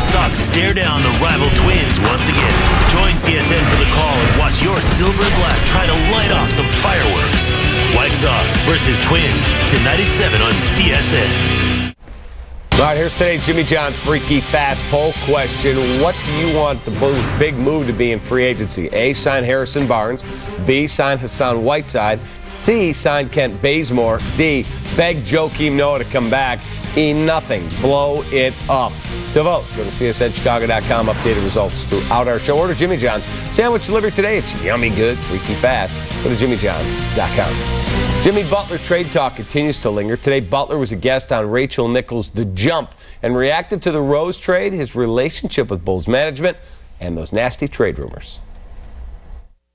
Sox stare down the rival Twins once again. Join CSN for the call and watch your silver and black try to light off some fireworks. White Sox versus Twins, tonight at 7 on CSN. All right, here's today's Jimmy John's Freaky Fast poll question. What do you want the Bulls' big move to be in free agency? A, sign Harrison Barnes. B, sign Hassan Whiteside. C, sign Kent Bazemore. D, beg Joakim Noah to come back. E, nothing. Blow it up. To vote, go to csnchicago.com. Updated results throughout our show. Order Jimmy John's sandwich delivered today. It's yummy good, freaky fast. Go to jimmyjohns.com. Jimmy Butler trade talk continues to linger. Today, Butler was a guest on Rachel Nichols' The Jump and reacted to the Rose trade, his relationship with Bulls management, and those nasty trade rumors.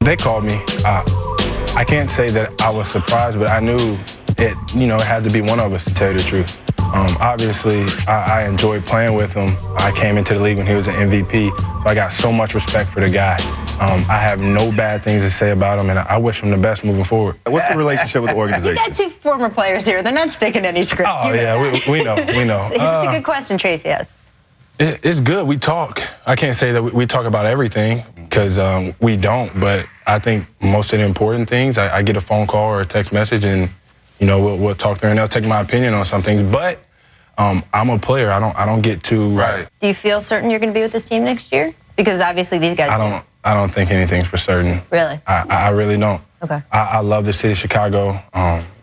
They called me. I can't say that I was surprised, but I knew it had to be one of us, to tell you the truth. Obviously, I enjoyed playing with him. I came into the league when he was an MVP, so I got so much respect for the guy. I have no bad things to say about him, and I wish him the best moving forward. What's the relationship with the organization? You got two former players here. They're not sticking any script. Oh, yeah, we know. It's a good question Tracy asked. It's good. We talk. I can't say that we talk about everything because we don't, but I think most of the important things, I get a phone call or a text message, and we'll talk there, and they'll take my opinion on some things. But I'm a player. I don't get too right. Do you feel certain you're going to be with this team next year? Because obviously these guys do. I don't think anything's for certain. Really? I really don't. Okay. I love the city of Chicago,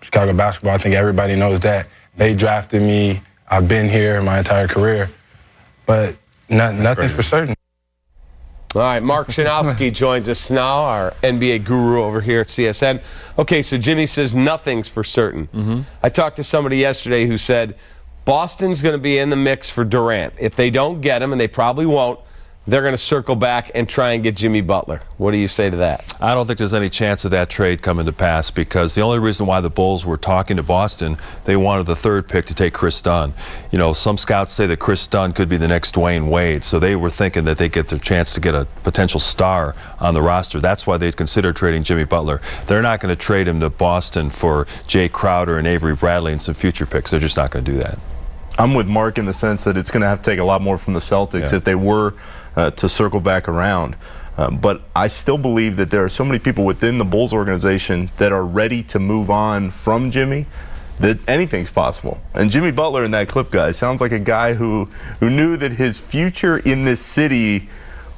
Chicago basketball. I think everybody knows that. They drafted me. I've been here my entire career. But nothing's for certain. All right, Mark Shanowski joins us now, our NBA guru over here at CSN. Okay, so Jimmy says nothing's for certain. I talked to somebody yesterday who said Boston's going to be in the mix for Durant. If they don't get him, and they probably won't, they're going to circle back and try and get Jimmy Butler. What do you say to that? I don't think there's any chance of that trade coming to pass because the only reason why the Bulls were talking to Boston, they wanted the third pick to take Chris Dunn. Some scouts say that Chris Dunn could be the next Dwayne Wade, so they were thinking that they'd get their chance to get a potential star on the roster. That's why they'd consider trading Jimmy Butler. They're not going to trade him to Boston for Jay Crowder and Avery Bradley and some future picks. They're just not going to do that. I'm with Mark in the sense that it's going to have to take a lot more from the Celtics if they were to circle back around. But I still believe that there are so many people within the Bulls organization that are ready to move on from Jimmy that anything's possible. And Jimmy Butler in that clip, guys, sounds like a guy who knew that his future in this city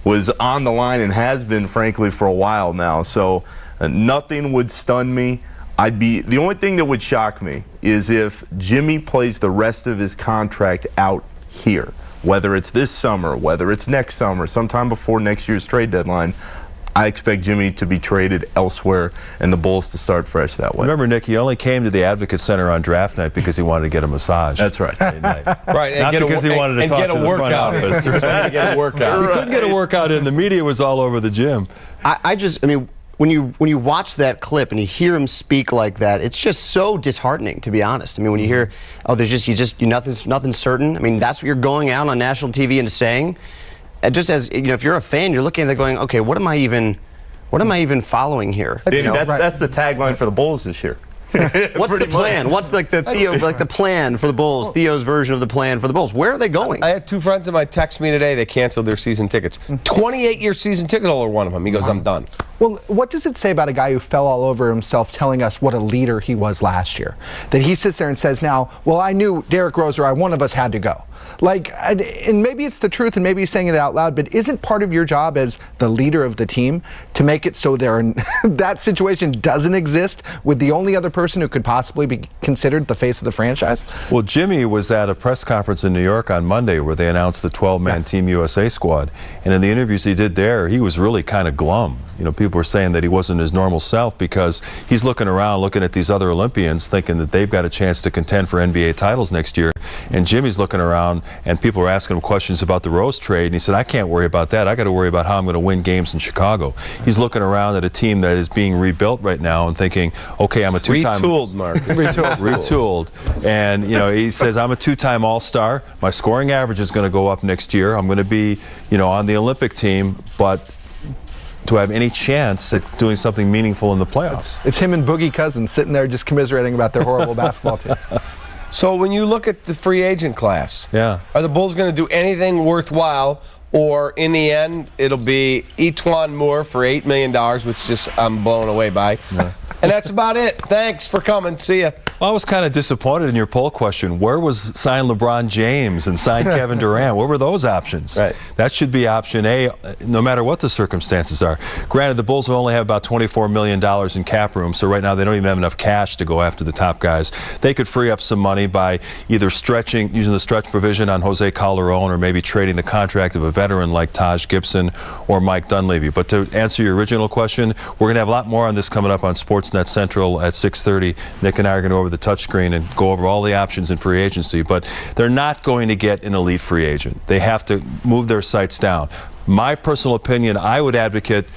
was on the line and has been, frankly, for a while now. So nothing would stun me. The only thing that would shock me is if Jimmy plays the rest of his contract out here, whether it's this summer, whether it's next summer, sometime before next year's trade deadline. I expect Jimmy to be traded elsewhere and the Bulls to start fresh that way. Remember, Nick, he only came to the Advocate Center on draft night because he wanted to get a massage. That's right. Right, and not because he wanted to talk to the front office. He couldn't get a workout in. The media was all over the gym. I mean, when you watch that clip and you hear him speak like that, it's just so disheartening, to be honest. I mean, when you hear, oh, nothing's certain. I mean, that's what you're going out on national TV and saying. And just as if you're a fan, you're looking at that going, okay, what am I even following here? That's the tagline for the Bulls this year. What's the plan? What's like the plan for the Bulls? Theo's version of the plan for the Bulls. Where are they going? I had two friends of mine text me today. They canceled their season tickets. 28-year season ticket holder, one of them. He goes, I'm done. Well, what does it say about a guy who fell all over himself telling us what a leader he was last year? That he sits there and says now, well, I knew Derrick Rose or one of us had to go. Like, and maybe it's the truth and maybe he's saying it out loud, but isn't part of your job as the leader of the team to make it so that situation doesn't exist with the only other person who could possibly be considered the face of the franchise? Well, Jimmy was at a press conference in New York on Monday where they announced the 12-man Team USA squad. And in the interviews he did there, he was really kind of glum. People were saying that he wasn't his normal self because he's looking around, looking at these other Olympians, thinking that they've got a chance to contend for NBA titles next year. And Jimmy's looking around, and people are asking him questions about the Rose trade, and he said, I can't worry about that. I got to worry about how I'm going to win games in Chicago. He's looking around at a team that is being rebuilt right now and thinking, okay, I'm a two-time... Retooled, Mark. Retooled. And, he says, I'm a two-time All-Star. My scoring average is going to go up next year. I'm going to be, on the Olympic team, but to have any chance at doing something meaningful in the playoffs. It's him and Boogie Cousins sitting there just commiserating about their horrible basketball teams. So when you look at the free agent class, Yeah. are the Bulls going to do anything worthwhile, or in the end it'll be Etwan Moore for $8 million, which just I'm blown away by. Yeah. And that's about it. Thanks for coming. See ya. Well, I was kind of disappointed in your poll question. Where was sign LeBron James and sign Kevin Durant? Where were those options? Right. That should be option A, no matter what the circumstances are. Granted, the Bulls will only have about $24 million in cap room, so right now they don't even have enough cash to go after the top guys. They could free up some money by either using the stretch provision on Jose Calderon, or maybe trading the contract of a veteran like Taj Gibson or Mike Dunleavy. But to answer your original question, we're going to have a lot more on this coming up on Sportsnet Central at 6:30. Nick and I are going to go over the touchscreen and go over all the options in free agency, but they're not going to get an elite free agent. They have to move their sights down. My personal opinion, I would advocate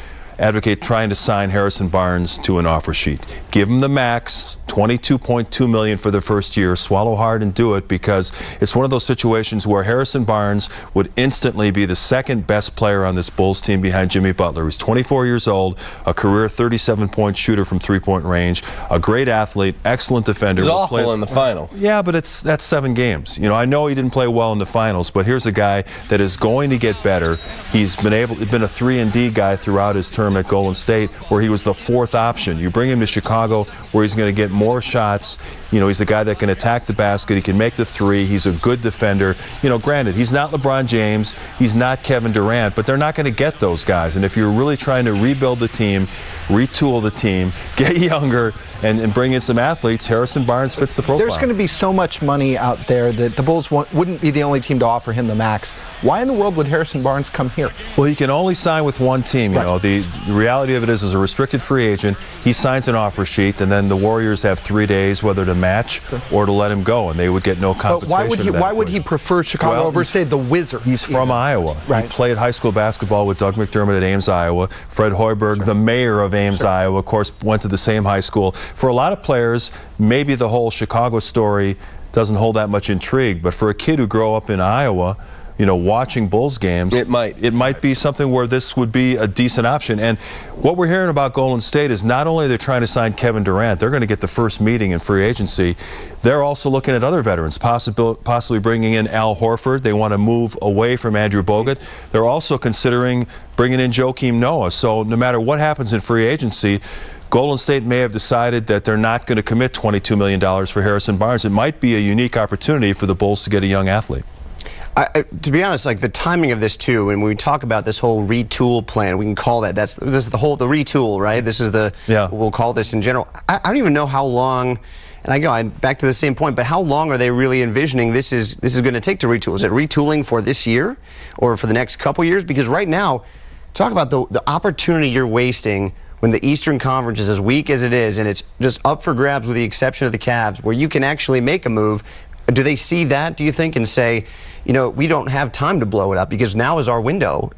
trying to sign Harrison Barnes to an offer sheet. Give him the max, $22.2 million for the first year. Swallow hard and do it, because it's one of those situations where Harrison Barnes would instantly be the second best player on this Bulls team behind Jimmy Butler. He's 24 years old, a career 37-point shooter from three-point range, a great athlete, excellent defender. He's awful in the finals. Yeah, but that's 7 games. You know, I know he didn't play well in the finals, but here's a guy that is going to get better. He's been a 3-and-D guy throughout his term at Golden State, where he was the 4th option. You bring him to Chicago, where he's going to get more shots. You know, he's a guy that can attack the basket. He can make the three. He's a good defender. You know, granted, he's not LeBron James. He's not Kevin Durant, but they're not going to get those guys. And if you're really trying to rebuild the team, retool the team, get younger, and bring in some athletes, Harrison Barnes fits the profile. There's going to be so much money out there that the Bulls wouldn't be the only team to offer him the max. Why in the world would Harrison Barnes come here? Well, he can only sign with one team. You know, the reality of it is, as a restricted free agent, he signs an offer sheet, and then the Warriors have 3 days whether to match or to let him go, and they would get no compensation. But why would he prefer Chicago over, say, the Wizards? He's from Iowa. Right. He played high school basketball with Doug McDermott at Ames, Iowa. Fred Hoiberg, the mayor of Ames, Iowa, of course, went to the same high school. For a lot of players, maybe the whole Chicago story doesn't hold that much intrigue, but for a kid who grew up in Iowa, you know, watching Bulls games, it might be something where this would be a decent option. And what we're hearing about Golden State is not only they're trying to sign Kevin Durant, they're going to get the first meeting in free agency. They're also looking at other veterans, possibly bringing in Al Horford. They want to move away from Andrew Bogut. They're also considering bringing in Joakim Noah. So no matter what happens in free agency, Golden State may have decided that they're not going to commit $22 million for Harrison Barnes. It might be a unique opportunity for the Bulls to get a young athlete. To be honest, like the timing of this too, and when we talk about this whole retool plan, we can call that, this is the retool, right? This is we'll call this in general. I don't even know how long, and I go back to the same point, but how long are they really envisioning this is going to take to retool? Is it retooling for this year or for the next couple years? Because right now, talk about the opportunity you're wasting when the Eastern Conference is as weak as it is, and it's just up for grabs with the exception of the Cavs, where you can actually make a move. Do they see that, do you think, and say, you know, we don't have time to blow it up because now is our window,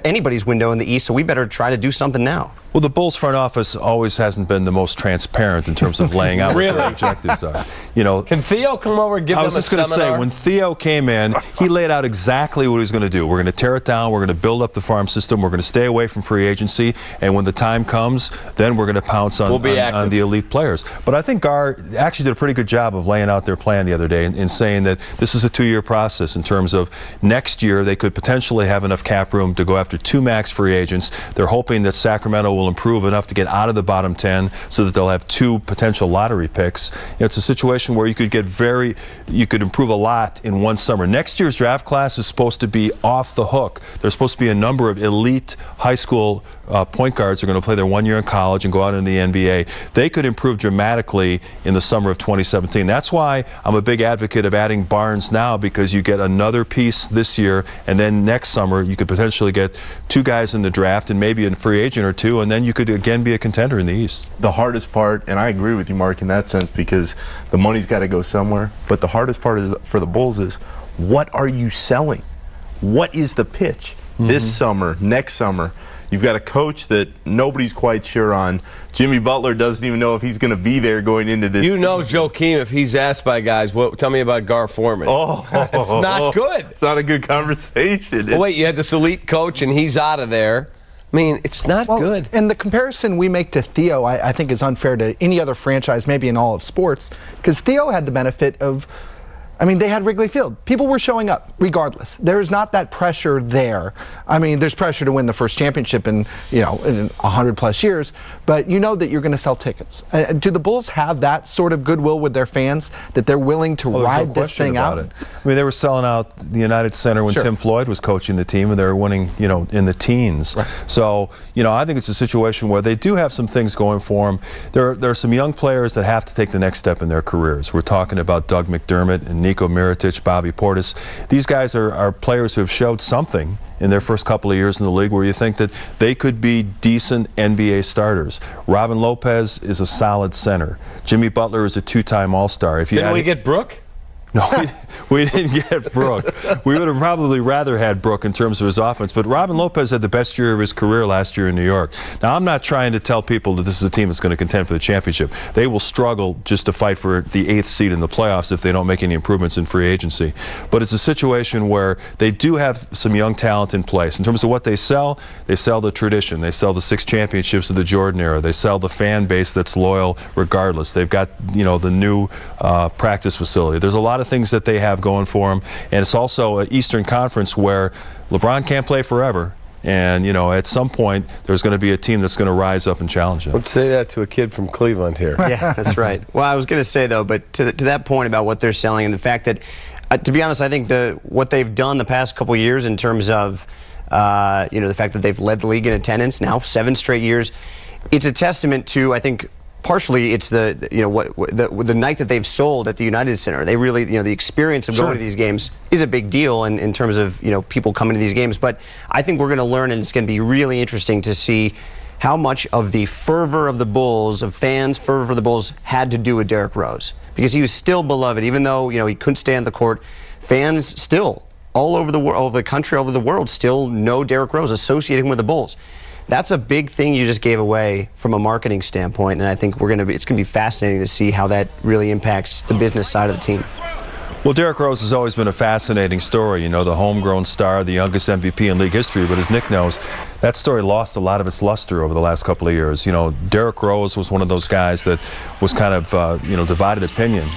anybody's window in the East, so we better try to do something now? Well, the Bulls front office always hasn't been the most transparent in terms of laying out what their objectives are. You know, can Theo come over and give them a seminar? I was just going to say, when Theo came in, he laid out exactly what he was going to do. We're going to tear it down. We're going to build up the farm system. We're going to stay away from free agency. And when the time comes, then we're going to pounce on the elite players. But I think Gar actually did a pretty good job of laying out their plan the other day in saying that this is a 2-year process in terms of next year they could potentially have enough cap room to go after 2 max free agents. They're hoping that Sacramento will improve enough to get out of the bottom 10 so that they'll have 2 potential lottery picks. You know, it's a situation where you could improve a lot in one summer. Next year's draft class is supposed to be off the hook. There's supposed to be a number of elite high school point guards who are going to play their 1 year in college and go out in the NBA. They could improve dramatically in the summer of 2017. That's why I'm a big advocate of adding Barnes now, because you get another piece this year, and then next summer you could potentially get 2 guys in the draft and maybe a free agent or 2, and then you could again be a contender in the East. The hardest part, and I agree with you, Mark, in that sense, because the money's got to go somewhere, but the hardest part for the Bulls is, what are you selling? What is the pitch this summer, next summer? You've got a coach that nobody's quite sure on. Jimmy Butler doesn't even know if he's going to be there going into this season. know Joakim, if he's asked by guys, tell me about Gar Forman. It's not good. It's not a good conversation. Well, wait, you had this elite coach, and he's out of there. I mean, it's not good. And the comparison we make to Theo, I think, is unfair to any other franchise, maybe in all of sports, because Theo had the benefit of, I mean, they had Wrigley Field. People were showing up regardless. There is not that pressure there. I mean, there's pressure to win the first championship in 100+ years, but you know that you're going to sell tickets. Do the Bulls have that sort of goodwill with their fans that they're willing to ride this thing out? I mean, they were selling out the United Center when Tim Floyd was coaching the team, and they were winning, in the teens. Right. So, I think it's a situation where they do have some things going for them. There are some young players that have to take the next step in their careers. We're talking about Doug McDermott and Nico Mirotic, Bobby Portis. These guys are players who have showed something in their first couple of years in the league where you think that they could be decent NBA starters. Robin Lopez is a solid center. Jimmy Butler is a 2-time All-Star. Didn't we get Brooke? No, we didn't get Brooke. We would have probably rather had Brooke in terms of his offense, but Robin Lopez had the best year of his career last year in New York. Now, I'm not trying to tell people that this is a team that's going to contend for the championship. They will struggle just to fight for the 8th seed in the playoffs if they don't make any improvements in free agency. But it's a situation where they do have some young talent in place. In terms of what they sell the tradition. They sell the 6 championships of the Jordan era. They sell the fan base that's loyal regardless. They've got, the new practice facility. There's a lot of things that they have going for them, and it's also an Eastern Conference where LeBron can't play forever, and at some point there's going to be a team that's going to rise up and challenge them. Let's say that to a kid from Cleveland here. Yeah, that's right. Well, I was going to say though, but to that point about what they're selling and the fact that, to be honest, I think what they've done the past couple years in terms of the fact that they've led the league in attendance now 7 straight years, it's a testament to, I think, partially it's the night that they've sold at the United Center. They really, the experience of going to these games is a big deal in terms of, people coming to these games. But I think we're going to learn, and it's going to be really interesting to see how much of the fervor of the Bulls, of fans' fervor for the Bulls, had to do with Derrick Rose. Because he was still beloved, even though, he couldn't stay on the court. Fans still, all over the world, all over the country, all over the world, still know Derrick Rose, associating him with the Bulls. That's a big thing you just gave away from a marketing standpoint, and I think it's going to be fascinating to see how that really impacts the business side of the team. Well, Derrick Rose has always been a fascinating story. The homegrown star, the youngest MVP in league history. But as Nick knows, that story lost a lot of its luster over the last couple of years. Derrick Rose was one of those guys that was kind of, divided opinion.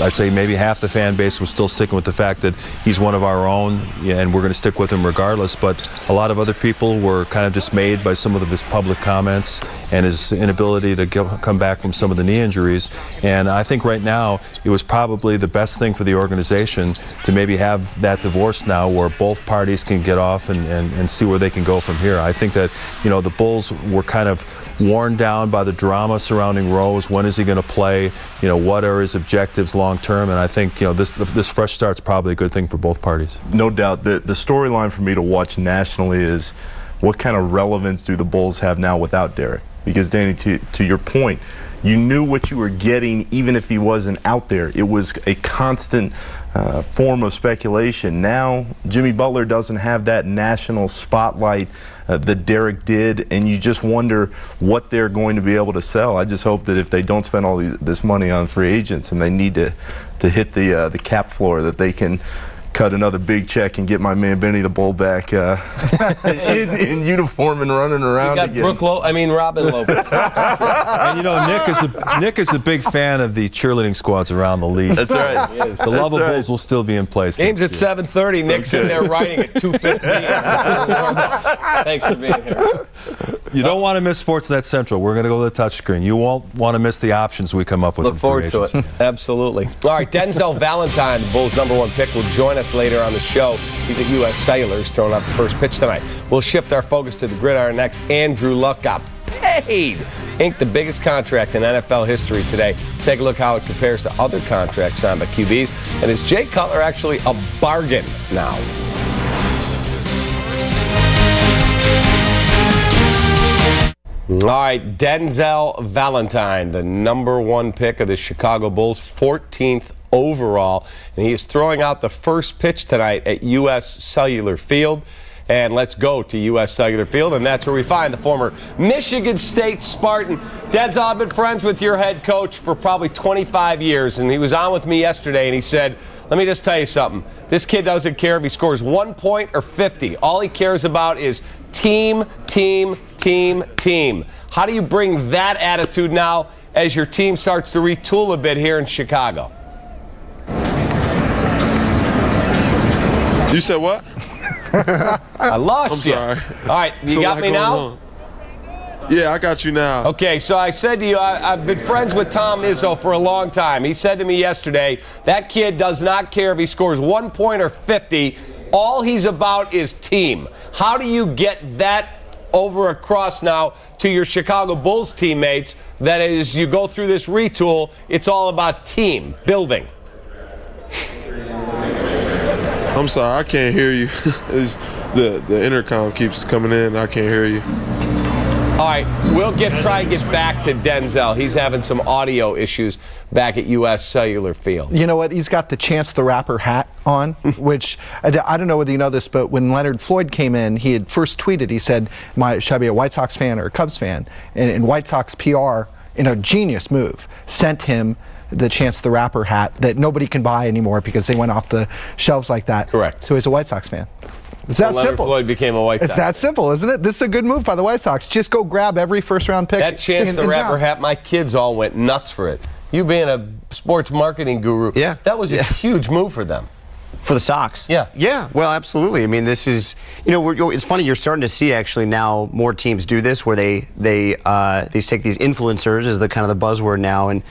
I'd say maybe half the fan base was still sticking with the fact that he's one of our own, and we're going to stick with him regardless. But a lot of other people were kind of dismayed by some of his public comments and his inability to come back from some of the knee injuries. And I think right now it was probably the best thing for the organization to maybe have that divorce now where both parties can get off and see where they can go from here. I think that, the Bulls were kind of worn down by the drama surrounding Rose. When is he going to play? What are his objectives long term? And I think, this fresh start's probably a good thing for both parties. No doubt. The storyline for me to watch nationally is what kind of relevance do the Bulls have now without Derrick? Because, Danny, to your point, you knew what you were getting even if he wasn't out there. It was a constant form of speculation. Now, Jimmy Butler doesn't have that national spotlight that Derrick did, and you just wonder what they're going to be able to sell. I just hope that if they don't spend all this money on free agents and they need to hit the cap floor, that they can cut another big check and get my man Benny the Bull back in uniform and running around again. Robin Lopez. And Nick is a big fan of the cheerleading squads around the league. That's right. The love of Bulls will still be in place. Game's at 7:30. Nick's in there writing at 2:15. Thanks for being here. You don't want to miss Sportsnet Central. We're going to go to the touchscreen. You won't want to miss the options we come up with. Look forward to it. Absolutely. All right, Denzel Valentine, the Bulls' #1 pick, will join us later on the show. He's at U.S. Cellular. He's throwing out the first pitch tonight. We'll shift our focus to the gridiron next. Andrew Luck got paid. Inked the biggest contract in NFL history today. Take a look how it compares to other contracts signed by QBs. And is Jay Cutler actually a bargain now? All right, Denzel Valentine, the #1 pick of the Chicago Bulls, 14th overall, and he is throwing out the first pitch tonight at U.S. Cellular Field. And let's go to U.S. Cellular Field, and that's where we find the former Michigan State Spartan. Denzel, I've been friends with your head coach for probably 25 years, and he was on with me yesterday, and he said, let me just tell you something. This kid doesn't care if he scores 1 point or 50. All he cares about is team, team, team, team. How do you bring that attitude now as your team starts to retool a bit here in Chicago? You said what? I lost you. I'm sorry. All right, you So got what me going now? on? Yeah, I got you now. Okay, so I said to you, I've been friends with Tom Izzo for a long time. He said to me yesterday, that kid does not care if he scores 1 point or 50. All he's about is team. How do you get that over across now to your Chicago Bulls teammates that as you go through this retool, it's all about team building? I'm sorry, I can't hear you. the intercom keeps coming in. I can't hear you. All right, we'll try and get back to Denzel. He's having some audio issues back at U.S. Cellular Field. You know what? He's got the Chance the Rapper hat on, which I don't know whether you know this, but when Leonard Floyd came in, he had first tweeted, he said, should I be a White Sox fan or a Cubs fan? And White Sox PR, in a genius move, sent him the Chance the Rapper hat that nobody can buy anymore because they went off the shelves like that. Correct. So he's a White Sox fan. It's that Leonard simple. Floyd became a White Sox. It's that simple, isn't it? This is a good move by the White Sox. Just go grab every first-round pick. That Chance the Rapper hat, my kids all went nuts for it. You being a sports marketing guru, Yeah. that was a huge move for them. For the Sox? Yeah. Yeah, well, absolutely. I mean, this is, it's funny, you're starting to see actually now more teams do this where they take these influencers as the kind of the buzzword now, and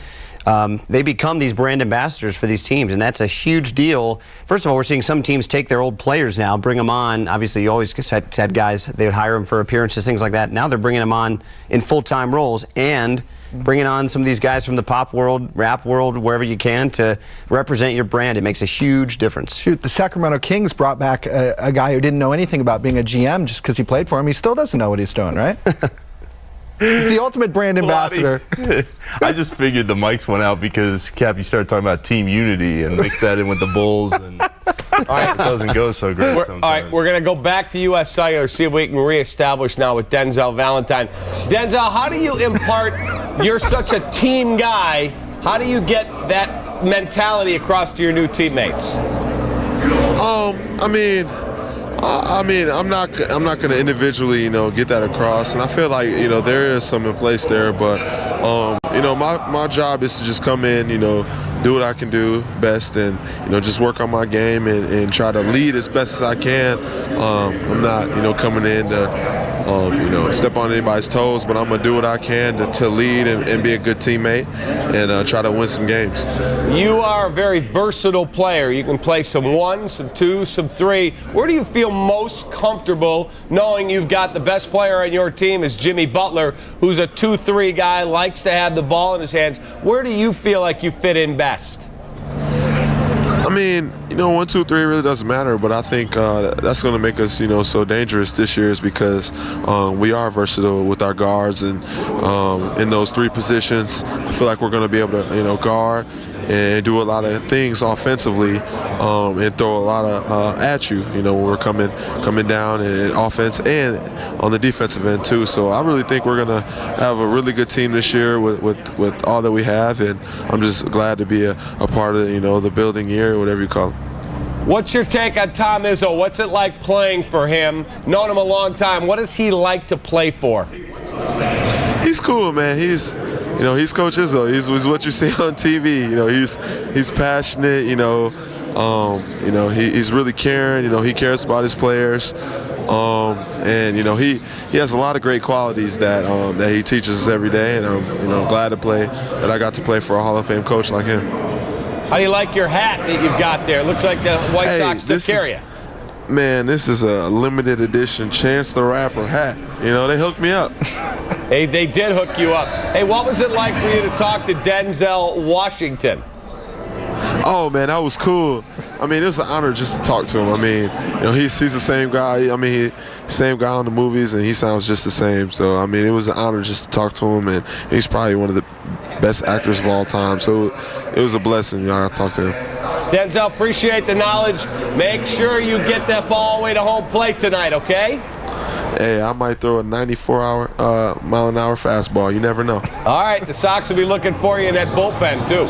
they become these brand ambassadors for these teams, and that's a huge deal. First of all, we're seeing some teams take their old players now, bring them on. Obviously, you always had guys, they would hire them for appearances, things like that. Now they're bringing them on in full-time roles and bringing on some of these guys from the pop world, rap world, wherever you can to represent your brand. It makes a huge difference. Shoot, the Sacramento Kings brought back a guy who didn't know anything about being a GM just because he played for him. He still doesn't know what he's doing, right? He's the ultimate brand ambassador. I just figured the mics went out because Kappy started talking about team unity and mixed that in with the Bulls, and it doesn't go so great sometimes. All right, we're going to go back to U.S. Cellular, see if we can reestablish now with Denzel Valentine. Denzel, how do you impart, you're such a team guy, how do you get that mentality across to your new teammates? I'm not going to individually, get that across, and I feel like, there is some in place there, but, my job is to just come in, do what I can do best, and just work on my game and try to lead as best as I can. I'm not, coming in to, step on anybody's toes, but I'm gonna do what I can to lead and be a good teammate and try to win some games. You are a very versatile player. You can play some 1, some 2, some 3. Where do you feel most comfortable knowing you've got the best player on your team is Jimmy Butler, who's a 2-3 guy, likes to have the ball in his hands? Where do you feel like you fit in best? 1, 2, 3 really doesn't matter, but I think that's going to make us, so dangerous this year is because we are versatile with our guards, and in those 3 positions, I feel like we're going to be able to, guard and do a lot of things offensively and throw a lot of at you, when we're coming down in offense and on the defensive end too. So I really think we're going to have a really good team this year with all that we have, and I'm just glad to be a part of, the building year, whatever you call it. What's your take on Tom Izzo? What's it like playing for him? Known him a long time. What does he like to play for? He's cool, man. He's Coach Izzo. He's what you see on TV. He's passionate. He's really caring. He cares about his players. And he has a lot of great qualities that he teaches us every day. And I'm glad that I got to play for a Hall of Fame coach like him. How do you like your hat that you've got there? Looks like the White Sox took care of you. Man, this is a limited edition Chance the Rapper hat. They hooked me up. Hey, they did hook you up. Hey, what was it like for you to talk to Denzel Washington? Oh, man, that was cool. It was an honor just to talk to him. He's the same guy. Same guy on the movies, and he sounds just the same. So, it was an honor just to talk to him, and he's probably one of the best actors of all time. So, it was a blessing, I talked to him. Denzel, appreciate the knowledge. Make sure you get that ball all the way to home plate tonight, okay? hey, I might throw a 94-mile-an-hour fastball. You never know. All right, the Sox will be looking for you in that bullpen, too.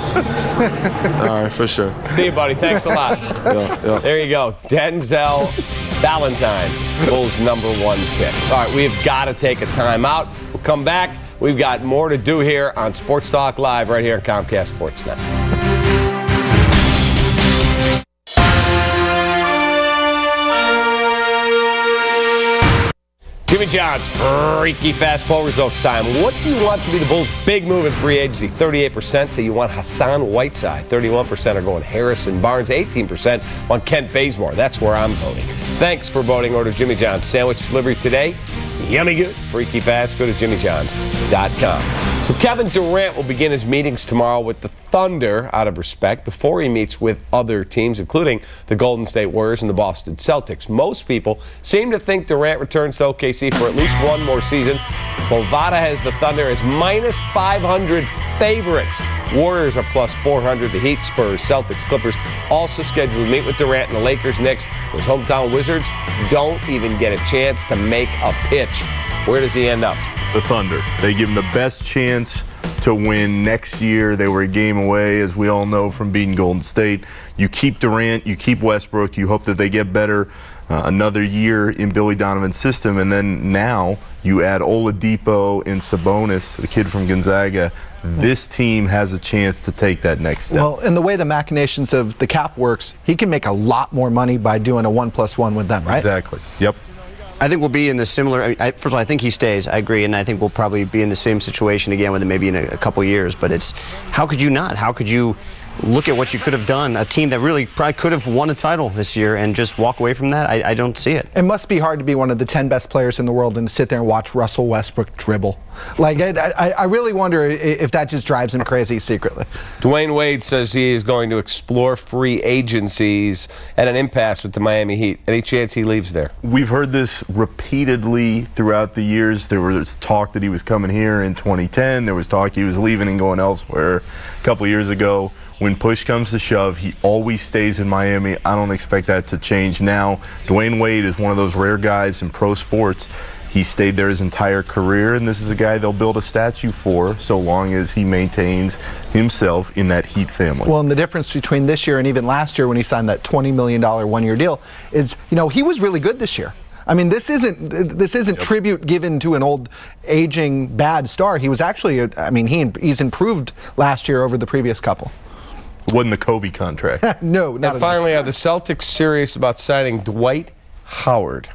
All right, for sure. See you, buddy. Thanks a lot. Yeah. There you go. Denzel Valentine, Bulls' #1 pick. All right, we've got to take a timeout. We'll come back. We've got more to do here on Sports Talk Live right here on Comcast Sportsnet. Jimmy John's freaky fast poll results time. What do you want to be the Bulls' big move in free agency? 38% say you want Hassan Whiteside. 31% are going Harrison Barnes. 18% want Kent Bazemore. That's where I'm voting. Thanks for voting. Order Jimmy John's sandwich delivery today. Yummy good. Freaky fast. Go to jimmyjohns.com. So Kevin Durant will begin his meetings tomorrow with the Thunder out of respect before he meets with other teams, including the Golden State Warriors and the Boston Celtics. Most people seem to think Durant returns to OKC for at least one more season. Bovada has the Thunder as -500 favorites. Warriors are +400. The Heat, Spurs, Celtics, Clippers also scheduled to meet with Durant and the Lakers next. Those hometown Wizards don't even get a chance to make a pitch. Where does he end up? The Thunder. They give him the best chance to win next year. They were a game away, as we all know, from beating Golden State. You keep Durant, you keep Westbrook, you hope that they get better another year in Billy Donovan's system, and then now you add Oladipo and Sabonis, the kid from Gonzaga. This team has a chance to take that next step. Well, in the way the machinations of the cap works, he can make a lot more money by doing a 1+1 with them, right? Exactly. Yep. I think we'll be in the similar. First of all, I think he stays. I agree, and I think we'll probably be in the same situation again with him maybe in a couple years. But it's how could you not? How could you look at what you could have done? A team that really probably could have won a title this year and just walk away from that. I don't see it. It must be hard to be one of the 10 best players in the world and sit there and watch Russell Westbrook dribble. Like, I really wonder if that just drives him crazy secretly. Dwayne Wade says he is going to explore free agencies at an impasse with the Miami Heat. Any chance he leaves there? We've heard this repeatedly throughout the years. There was talk that he was coming here in 2010. There was talk he was leaving and going elsewhere a couple years ago. When push comes to shove, he always stays in Miami. I don't expect that to change now. Dwayne Wade is one of those rare guys in pro sports. He stayed there his entire career, and this is a guy they'll build a statue for so long as he maintains himself in that Heat family. Well, and the difference between this year and even last year when he signed that $20 million one-year deal is, you know, he was really good this year. I mean, this isn't tribute given to an old, aging, bad star. He was actually, he's improved last year over the previous couple. It wasn't the Kobe contract. No, not And finally, are the Celtics serious about signing Dwight Howard?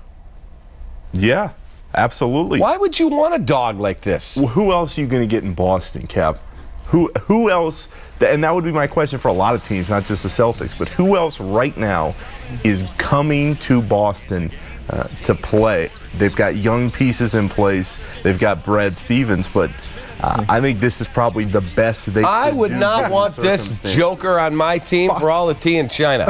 Yeah, absolutely. Why would you want a dog like this? Well, who else are you going to get in Boston, Cap? Who else? And that would be my question for a lot of teams, not just the Celtics. But who else right now is coming to Boston to play? They've got young pieces in place. They've got Brad Stevens, but I think this is probably the best they I could would do not in want the this circumstances. joker on my team for all the tea in China.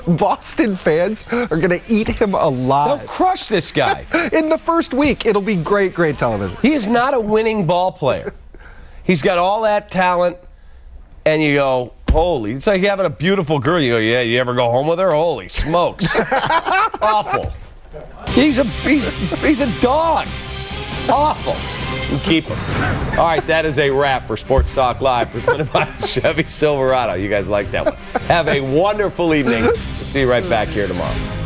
Boston fans are going to eat him alive. They'll crush this guy. In the first week, it'll be great, great television. He is not a winning ball player. He's got all that talent, and you go, holy. It's like having a beautiful girl. You go, yeah, you ever go home with her? Holy smokes. Awful. He's a dog. Awful. You keep him. All right, that is a wrap for Sports Talk Live, presented by Chevy Silverado. You guys like that one. Have a wonderful evening. We'll see you right back here tomorrow.